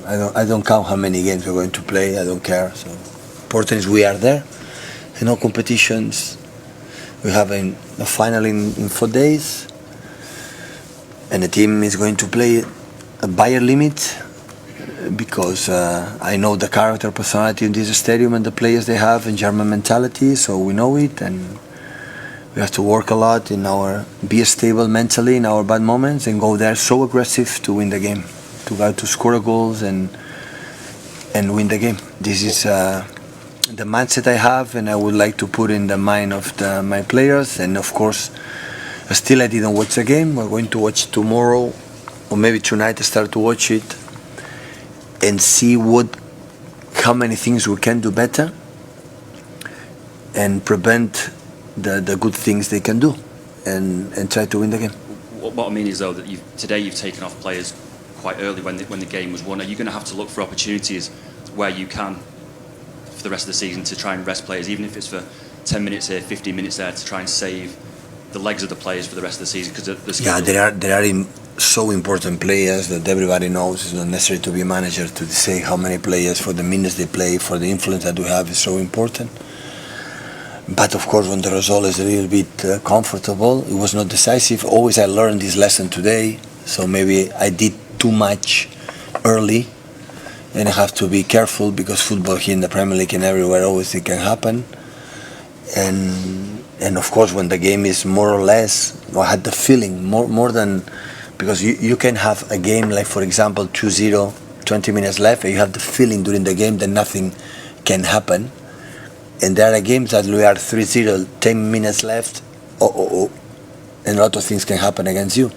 I don't count how many games we're going to play. I don't care. So important is we are there. In all competitions, we have a final in 4 days, and the team is going to play a Bayern limit because I know the character, personality in this stadium and the players they have and German mentality, so we know it, and we have to work a lot be stable mentally in our bad moments and go there so aggressive to win the game, to go to score goals and win the game. This is the mindset I have, and I would like to put in the mind of my players. And of course, still I didn't watch the game. We're going to watch tomorrow, or maybe tonight. I start to watch it and see how many things we can do better and prevent the good things they can do, and try to win the game. What I mean is, though, that today you've taken off players quite early when the game was won. Are you going to have to look for opportunities where you can, for the rest of the season, to try and rest players, even if it's for 10 minutes here, 15 minutes there, to try and save the legs of the players for the rest of the season? Because there are so important players that everybody knows. It's not necessary to be a manager to say how many players, for the minutes they play, for the influence that we have, is so important. But of course, when the result is a little bit comfortable, it was not decisive. Always I learned this lesson today, so maybe I did too much early, and I have to be careful, because football here in the Premier League and everywhere, always it can happen. And of course, when the game is more or less, I had the feeling more than, because you can have a game like, for example, 2-0, 20 minutes left, and you have the feeling during the game that nothing can happen. And there are games that we are 3-0, 10 minutes left, and a lot of things can happen against you.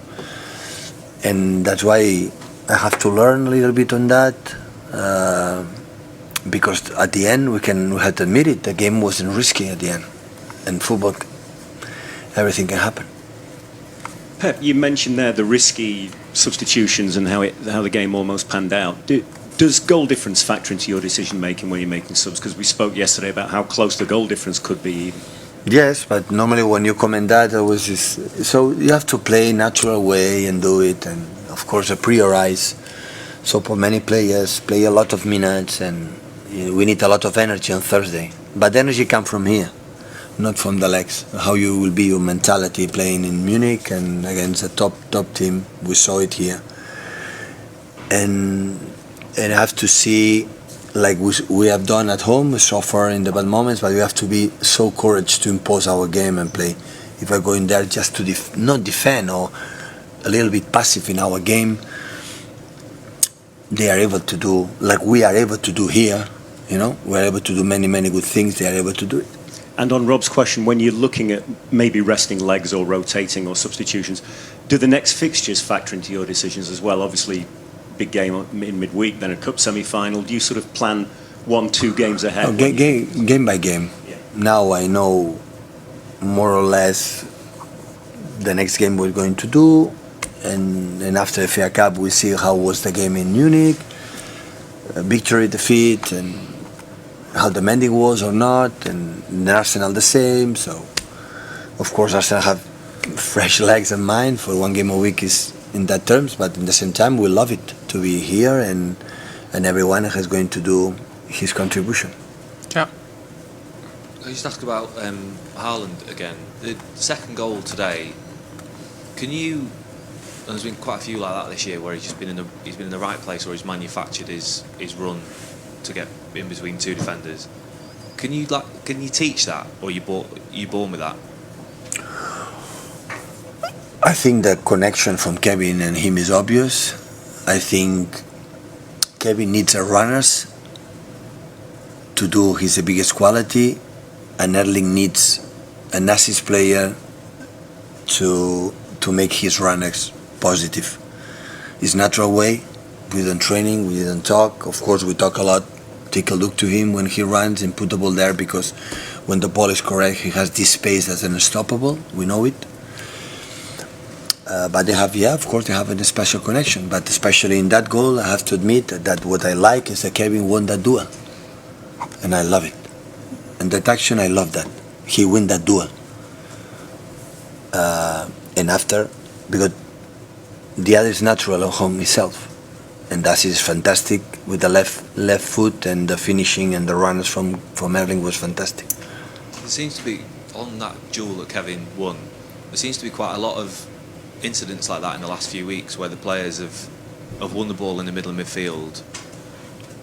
And that's why I have to learn a little bit on that, because at the end we had to admit it, the game wasn't risky at the end. And football, everything can happen. Pep, you mentioned there the risky substitutions and how the game almost panned out. Does goal difference factor into your decision making when you're making subs? Because we spoke yesterday about how close the goal difference could be. Yes, but normally when you comment that, so you have to play natural way and do it, and of course prioritize. So for many players, play a lot of minutes, and we need a lot of energy on Thursday. But the energy comes from here, not from the legs. How you will be, your mentality playing in Munich and against a top team. We saw it here, and I have to see, like we have done at home. We suffer in the bad moments, but we have to be so courage to impose our game and play. If I go in there just to not defend or a little bit passive in our game, they are able to do like we are able to do here. We are able to do many good things. They are able to do it. And on Rob's question, when you're looking at maybe resting legs or rotating or substitutions, do the next fixtures factor into your decisions as well? Obviously, big game in midweek, then a cup semi-final. Do you sort of plan 1-2 games ahead? Game by game. Yeah. Now I know more or less the next game we're going to do, and after the FA Cup we see how was the game in Munich, victory, defeat, and how demanding was or not, and Arsenal the same. So of course Arsenal have fresh legs and mind for one game a week is in that terms, but in the same time we love it to be here, and everyone is going to do his contribution. Yeah. I just ask about Haland again. The second goal today. There's been quite a few like that this year where he's been in the right place, or he's manufactured his run to get in between two defenders. Can you teach that, or you born with that? I think the connection from Kevin and him is obvious. I think Kevin needs a runners to do his biggest quality, and Erling needs an assist player to make his runners positive. It's natural way. We didn't training, we didn't talk. Of course, we talk a lot. Take a look to him when he runs and put the ball there, because when the ball is correct, he has this space that's unstoppable. We know it. But they have a special connection. But especially in that goal, I have to admit that what I like is that Kevin won that duel, and I love it. And that action, I love that he win that duel. And after, because the other is natural at home himself, and that is fantastic with the left foot, and the finishing and the runs from Erling was fantastic. There seems to be, on that duel that Kevin won, there seems to be quite a lot of incidents like that in the last few weeks where the players have won the ball in the middle of midfield,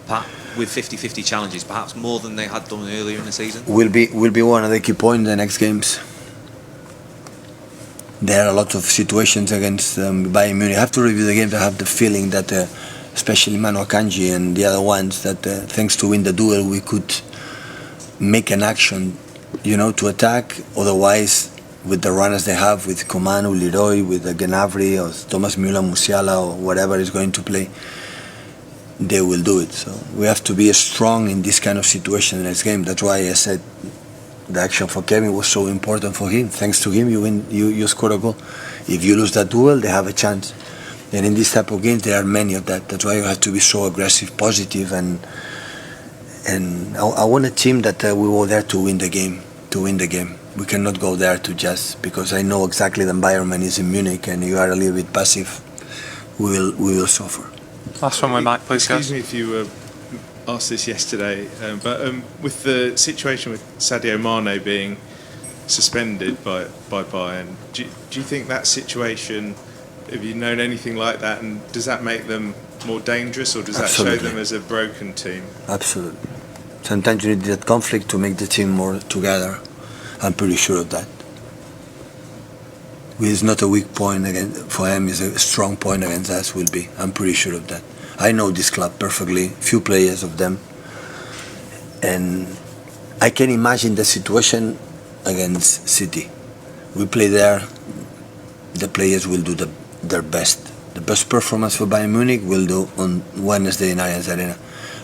perhaps with 50-50 challenges, perhaps more than they had done earlier in the season. Will be one of the key points in the next games. There are a lot of situations against Bayern Munich. I have to review the games. I have the feeling that, especially Manu Akanji and the other ones, that thanks to win the duel, we could make an action, to attack. Otherwise, with the runners they have, with Coman, Leroy, with Gnabry, or Thomas Müller, Musiala, or whatever is going to play, they will do it. So we have to be strong in this kind of situation in the next game. That's why I said the action for Kevin was so important for him. Thanks to him, you score a goal. If you lose that duel, they have a chance. And in this type of games, there are many of that. That's why you have to be so aggressive, positive, and I want a team that we were there to win the game. We cannot go there to just because I know exactly the environment is in Munich, and you are a little bit passive. We will suffer. Last one, with Mike, please, guys. Excuse me if you asked this yesterday, but with the situation with Sadio Mane being suspended by Bayern, do you think that situation, have you known anything like that, and does that make them more dangerous, or does that show them as a broken team? Absolutely. Sometimes you need that conflict to make the team more together. I'm pretty sure of that. It's not a weak point for him, it's a strong point against us will be. I'm pretty sure of that. I know this club perfectly, few players of them, and I can imagine the situation against City. We play there, the players will do their best. The best performance for Bayern Munich will do on Wednesday in Allianz Arena.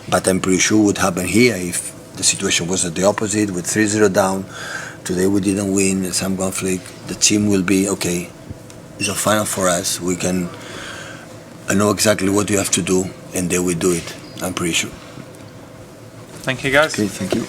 But I'm pretty sure would happen here if the situation was at the opposite, with 3-0 down. Today we didn't win, some conflict. The team will be okay. It's a final for us. I know exactly what you have to do, and they will do it. I'm pretty sure. Thank you, guys. Okay, thank you.